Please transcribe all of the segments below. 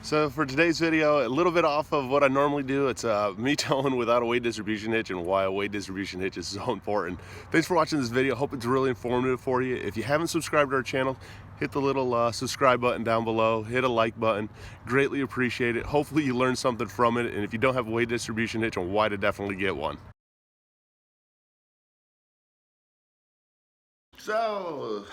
So for today's video, a little bit off of what I normally do. It's me towing without a weight distribution hitch and why a weight distribution hitch is so important. Thanks for watching this video. Hope it's really informative for you. If you haven't subscribed to our channel, hit the little subscribe button down below. Hit a like button. Greatly appreciate it. Hopefully you learned something from it. And if you don't have a weight distribution hitch, on why to definitely get one. So,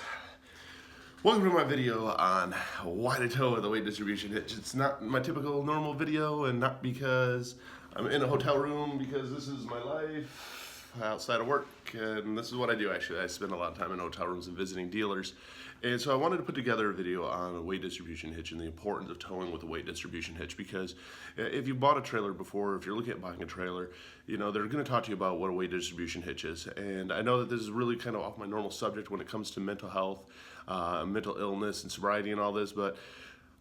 welcome to my video on why to tow with a weight distribution hitch. It's not my typical normal video, and not because I'm in a hotel room, because this is my life outside of work, and this is what I do actually. I spend a lot of time in hotel rooms and visiting dealers, and so I wanted to put together a video on a weight distribution hitch and the importance of towing with a weight distribution hitch, because if you bought a trailer before, if you're looking at buying a trailer, you know, they're going to talk to you about what a weight distribution hitch is, and I know that this is really kind of off my normal subject when it comes to mental health, mental illness and sobriety and all this, but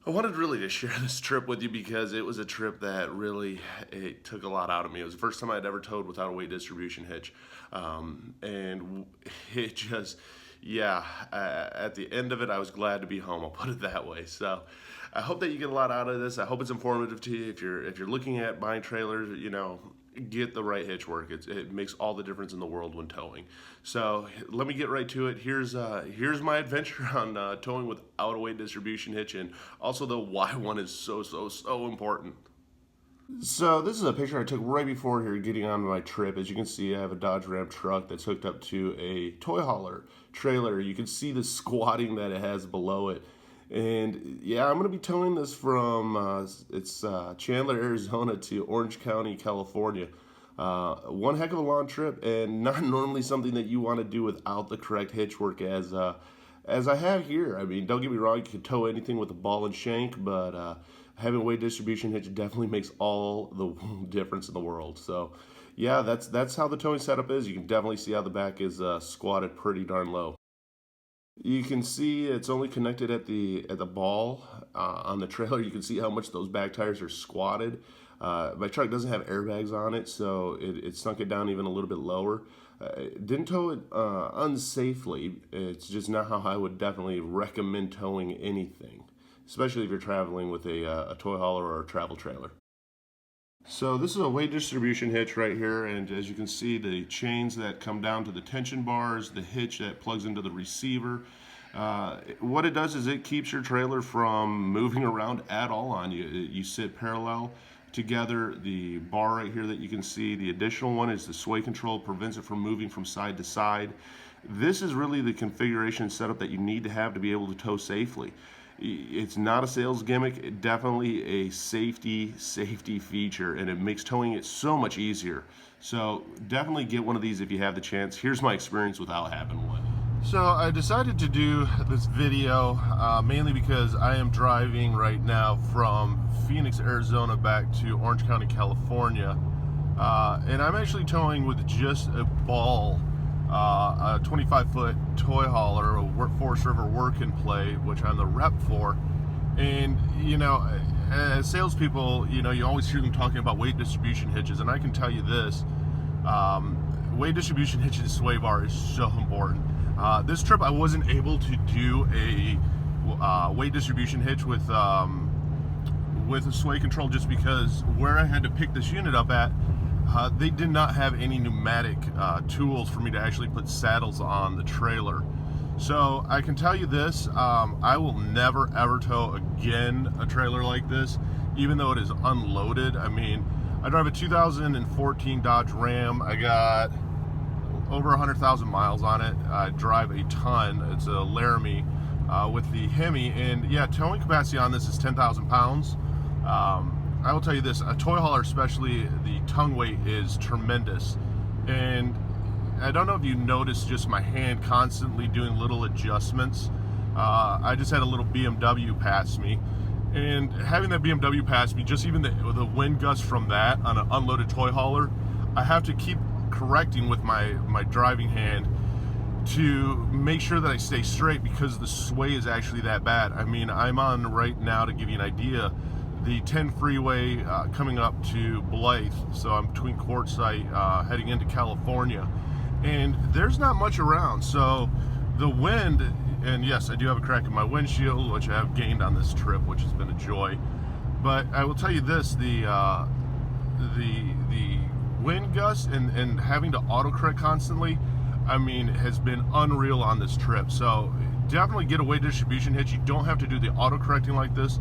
I wanted really to share this trip with you because it was a trip that really, it took a lot out of me. It was the first time I'd ever towed without a weight distribution hitch, and it just, yeah, at the end of it, I was glad to be home. I'll put it that way. So I hope that you get a lot out of this. I hope it's informative to you. If you're looking at buying trailers, you know, get the right hitch work. It makes all the difference in the world when towing. So let me get right to it. Here's my adventure on towing without a weight distribution hitch, and also the why one is so important. So this is a picture I took right before here getting on my trip. As you can see, I have a Dodge Ram truck that's hooked up to a toy hauler trailer. You can see the squatting that it has below it. And yeah, I'm going to be towing this from Chandler, Arizona to Orange County, California. One heck of a long trip, and not normally something that you want to do without the correct hitch work as I have here. I mean, don't get me wrong, you can tow anything with a ball and shank, but having a weight distribution hitch definitely makes all the difference in the world. So yeah, that's how the towing setup is. You can definitely see how the back is squatted pretty darn low. You can see it's only connected at the ball on the trailer. You can see how much those back tires are squatted. My truck doesn't have airbags on it, so it sunk it down even a little bit lower. Didn't tow it unsafely. It's just not how I would definitely recommend towing anything, especially if you're traveling with a toy hauler or a travel trailer. So this is a weight distribution hitch right here, and as you can see, the chains that come down to the tension bars, the hitch that plugs into the receiver. What it does is it keeps your trailer from moving around at all on you. You sit parallel together. The bar right here that you can see, the additional one is the sway control, prevents it from moving from side to side. This is really the configuration setup that you need to have to be able to tow safely. It's not a sales gimmick, definitely a safety feature, and it makes towing it so much easier. So definitely get one of these if you have the chance. Here's my experience without having one. So I decided to do this video mainly because I am driving right now from Phoenix, Arizona back to Orange County, California, and I'm actually towing with just a ball. A 25-foot toy hauler, a Forest River Work and Play, which I'm the rep for. And you know, as salespeople, you know, you always hear them talking about weight distribution hitches, and I can tell you this: weight distribution hitch and sway bar is so important. This trip, I wasn't able to do a weight distribution hitch with a sway control, just because where I had to pick this unit up at, they did not have any pneumatic tools for me to actually put saddles on the trailer. So I can tell you this, I will never ever tow again a trailer like this, even though it is unloaded. I mean, I drive a 2014 Dodge Ram. I got over 100,000 miles on it. I drive a ton. It's a Laramie with the Hemi, and yeah, towing capacity on this is 10,000 pounds. I will tell you this, a toy hauler especially, the tongue weight is tremendous. And I don't know if you noticed just my hand constantly doing little adjustments. I just had a little BMW pass me. And having that BMW pass me, just even the wind gust from that on an unloaded toy hauler, I have to keep correcting with my driving hand to make sure that I stay straight, because the sway is actually that bad. I mean, I'm on right now, to give you an idea, the 10 freeway coming up to Blythe, so I'm between Quartzsite heading into California, and there's not much around. So the wind, and yes, I do have a crack in my windshield, which I have gained on this trip, which has been a joy. But I will tell you this: the wind gusts and having to autocorrect constantly, I mean, has been unreal on this trip. So definitely get a weight distribution hitch. You don't have to do the autocorrecting like this,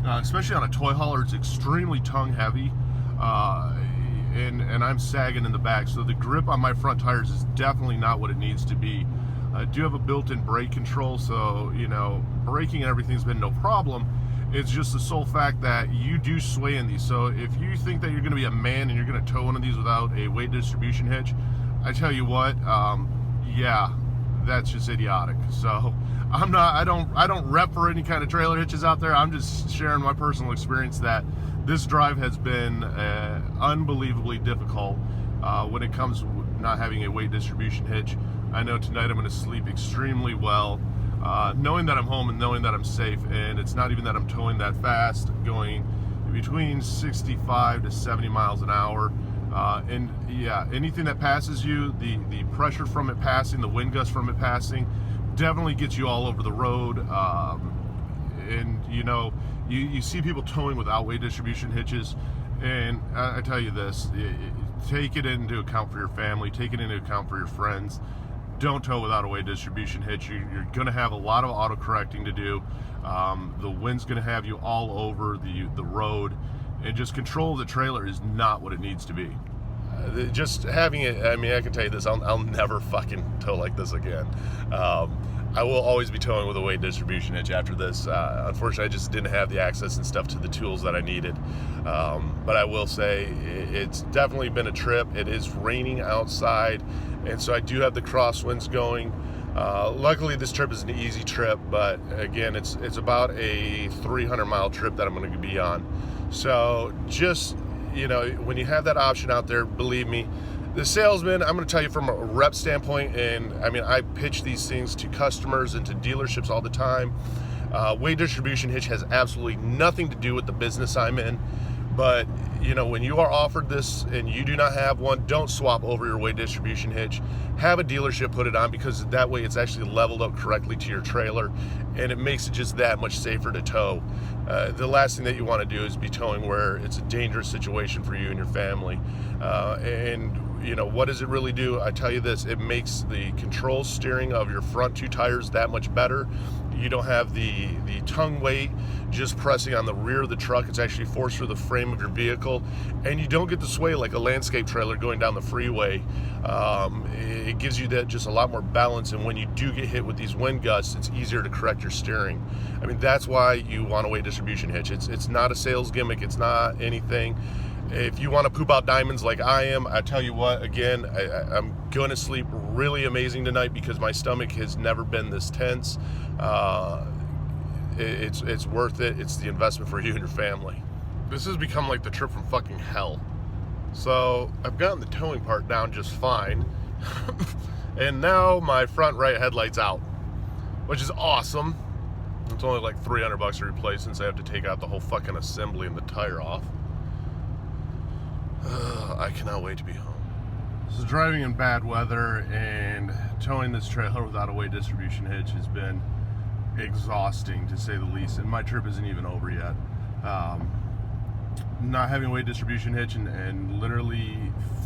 especially on a toy hauler. It's extremely tongue heavy, and I'm sagging in the back, so the grip on my front tires is definitely not what it needs to be. I do have a built-in brake control, so you know, braking and everything's been no problem. It's just the sole fact that you do sway in these. So if you think that you're going to be a man and you're going to tow one of these without a weight distribution hitch, I tell you what, yeah, that's just idiotic. So I don't rep for any kind of trailer hitches out there. I'm just sharing my personal experience that this drive has been unbelievably difficult when it comes to not having a weight distribution hitch. I know tonight I'm going to sleep extremely well, knowing that I'm home and knowing that I'm safe, and it's not even that I'm towing that fast, going between 65 to 70 miles an hour. And yeah, anything that passes you, the pressure from it passing, the wind gust from it passing, definitely gets you all over the road. And you know, you see people towing without weight distribution hitches, and I tell you this, take it into account for your family, take it into account for your friends. Don't tow without a weight distribution hitch. You're going to have a lot of auto-correcting to do. The wind's going to have you all over the road, and just control of the trailer is not what it needs to be. Just having it, I mean, I can tell you this, I'll never fucking tow like this again. I will always be towing with a weight distribution hitch after this. Unfortunately, I just didn't have the access and stuff to the tools that I needed. But I will say it's definitely been a trip. It is raining outside, and so I do have the crosswinds going. Luckily, this trip is an easy trip, but again, it's about a 300-mile trip that I'm going to be on. So just, you know, when you have that option out there, believe me, the salesman, I'm going to tell you from a rep standpoint, and I mean, I pitch these things to customers and to dealerships all the time. Weight distribution hitch has absolutely nothing to do with the business I'm in. But, you know, when you are offered this and you do not have one, don't swap over your weight distribution hitch. Have a dealership put it on, because that way it's actually leveled up correctly to your trailer, and it makes it just that much safer to tow. The last thing that you want to do is be towing where it's a dangerous situation for you and your family. And you know, what does it really do? I tell you this, it makes the control steering of your front two tires that much better. You don't have the tongue weight just pressing on the rear of the truck. It's actually forced through the frame of your vehicle, and you don't get the sway like a landscape trailer going down the freeway. It gives you that just a lot more balance, and when you do get hit with these wind gusts, it's easier to correct your steering. I mean, that's why you want a weight distribution hitch. It's not a sales gimmick. It's not anything. If you want to poop out diamonds like I am, I tell you what, again, I'm going to sleep really amazing tonight because my stomach has never been this tense. It's worth it. It's the investment for you and your family. This has become like the trip from fucking hell. So I've gotten the towing part down just fine. And now my front right headlight's out, which is awesome. It's only like $300 to replace, since I have to take out the whole fucking assembly and the tire off. I cannot wait to be home. So driving in bad weather and towing this trailer without a weight distribution hitch has been exhausting, to say the least, and my trip isn't even over yet. Not having a weight distribution hitch and literally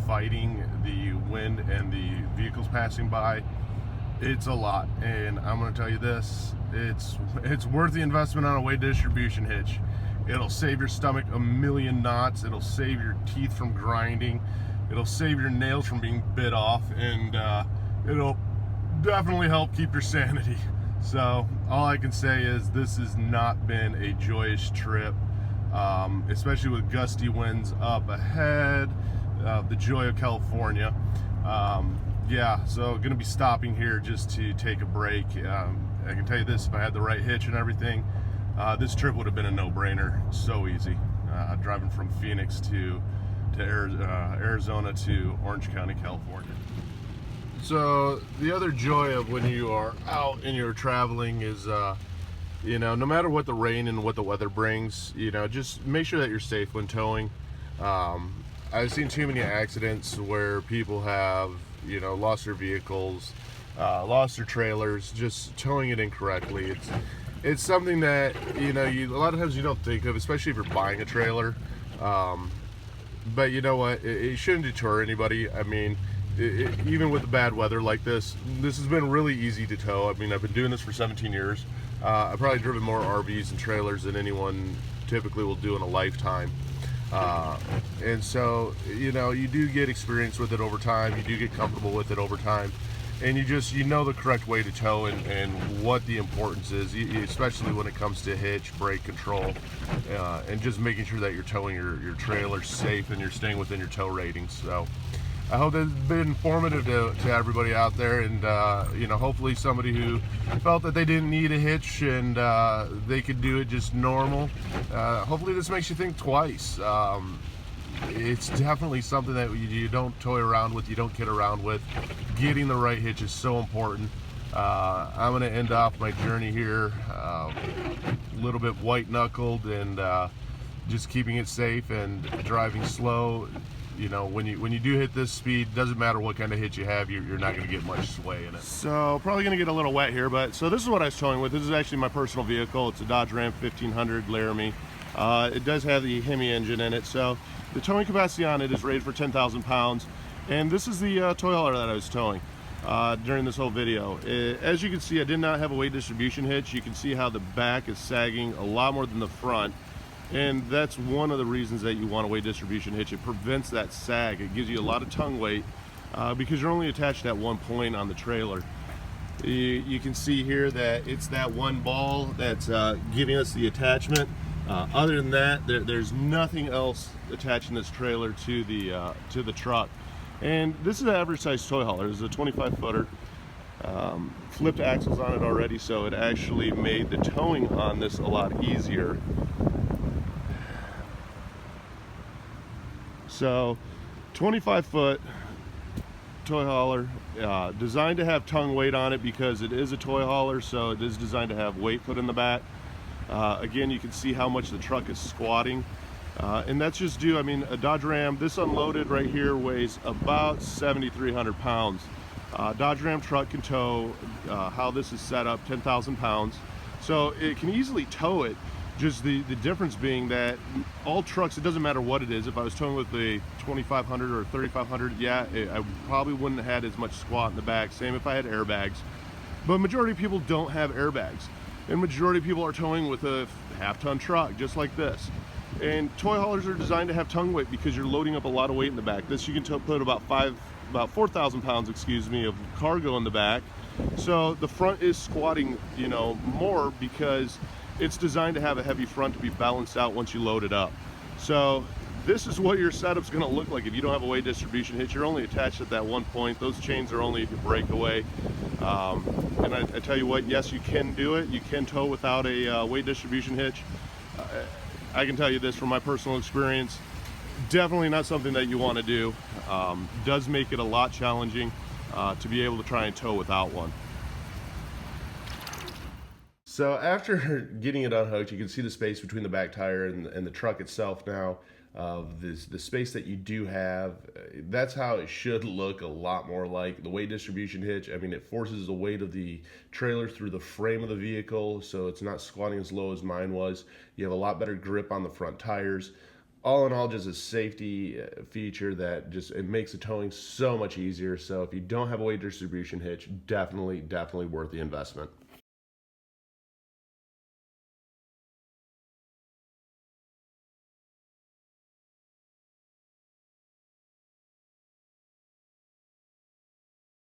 fighting the wind and the vehicles passing by, it's a lot. And I'm going to tell you this, it's worth the investment on a weight distribution hitch. It'll save your stomach a million knots. It'll save your teeth from grinding. It'll save your nails from being bit off, and it'll definitely help keep your sanity. So all I can say is this has not been a joyous trip, especially with gusty winds up ahead, the joy of California. Yeah, so gonna be stopping here just to take a break. I can tell you this, if I had the right hitch and everything, this trip would have been a no-brainer. So easy. Driving from Phoenix to Arizona to Orange County, California. So the other joy of when you are out and you're traveling is, you know, no matter what the rain and what the weather brings, you know, just make sure that you're safe when towing. I've seen too many accidents where people have, you know, lost their vehicles, lost their trailers, just towing it incorrectly. it's something that, you know, a lot of times you don't think of, especially if you're buying a trailer. But you know what? It shouldn't deter anybody. I mean, even with the bad weather like this has been really easy to tow. I mean, I've been doing this for 17 years. I've probably driven more RVs and trailers than anyone typically will do in a lifetime. And so, you know, you do get experience with it over time. You do get comfortable with it over time. And you know the correct way to tow and what the importance is, especially when it comes to hitch, brake control, and just making sure that you're towing your trailer safe and you're staying within your tow ratings. So I hope that's been informative to everybody out there, and you know, hopefully somebody who felt that they didn't need a hitch and they could do it just normal. Hopefully this makes you think twice. It's definitely something that you don't toy around with, you don't kid around with. Getting the right hitch is so important. I'm going to end off my journey here a little bit white-knuckled and just keeping it safe and driving slow. You know, when you do hit this speed, doesn't matter what kind of hitch you have, you're not going to get much sway in it. So probably going to get a little wet here, but so this is what I was towing with. This is actually my personal vehicle. It's a Dodge Ram 1500 Laramie. It does have the Hemi engine in it, so the towing capacity on it is rated for 10,000 pounds. And this is the toy hauler that I was towing during this whole video. As you can see, I did not have a weight distribution hitch. You can see how the back is sagging a lot more than the front. And that's one of the reasons that you want a weight distribution hitch. It prevents that sag. It gives you a lot of tongue weight because you're only attached at one point on the trailer. You can see here that it's that one ball that's giving us the attachment. Other than that, there's nothing else attaching this trailer to the truck. And this is an average size toy hauler. This is a 25-footer. Flipped axles on it already, so it actually made the towing on this a lot easier. So 25-foot toy hauler, designed to have tongue weight on it because it is a toy hauler, so it is designed to have weight put in the back. Again, you can see how much the truck is squatting, and that's just due, I mean, a Dodge Ram, this unloaded right here weighs about 7,300 pounds. Dodge Ram truck can tow, how this is set up, 10,000 pounds, so it can easily tow it. Just the difference being that all trucks, it doesn't matter what it is. If I was towing with a 2500 or 3500, yeah, I probably wouldn't have had as much squat in the back. Same if I had airbags. But majority of people don't have airbags. And majority of people are towing with a half-ton truck, just like this. And toy haulers are designed to have tongue weight because you're loading up a lot of weight in the back. This you can put about 4,000 pounds, excuse me, of cargo in the back. So the front is squatting, you know, more because it's designed to have a heavy front to be balanced out once you load it up. So this is what your setup's going to look like if you don't have a weight distribution hitch. You're only attached at that one point. Those chains are only if you break away. And I tell you what, yes, you can do it. You can tow without a weight distribution hitch. I can tell you this from my personal experience, definitely not something that you want to do. Does make it a lot challenging to be able to try and tow without one. So after getting it unhooked, you can see the space between the back tire and the truck itself now. The space that you do have, that's how it should look a lot more like the weight distribution hitch. I mean, it forces the weight of the trailer through the frame of the vehicle, so it's not squatting as low as mine was. You have a lot better grip on the front tires. All in all, just a safety feature that it makes the towing so much easier. So if you don't have a weight distribution hitch, definitely worth the investment.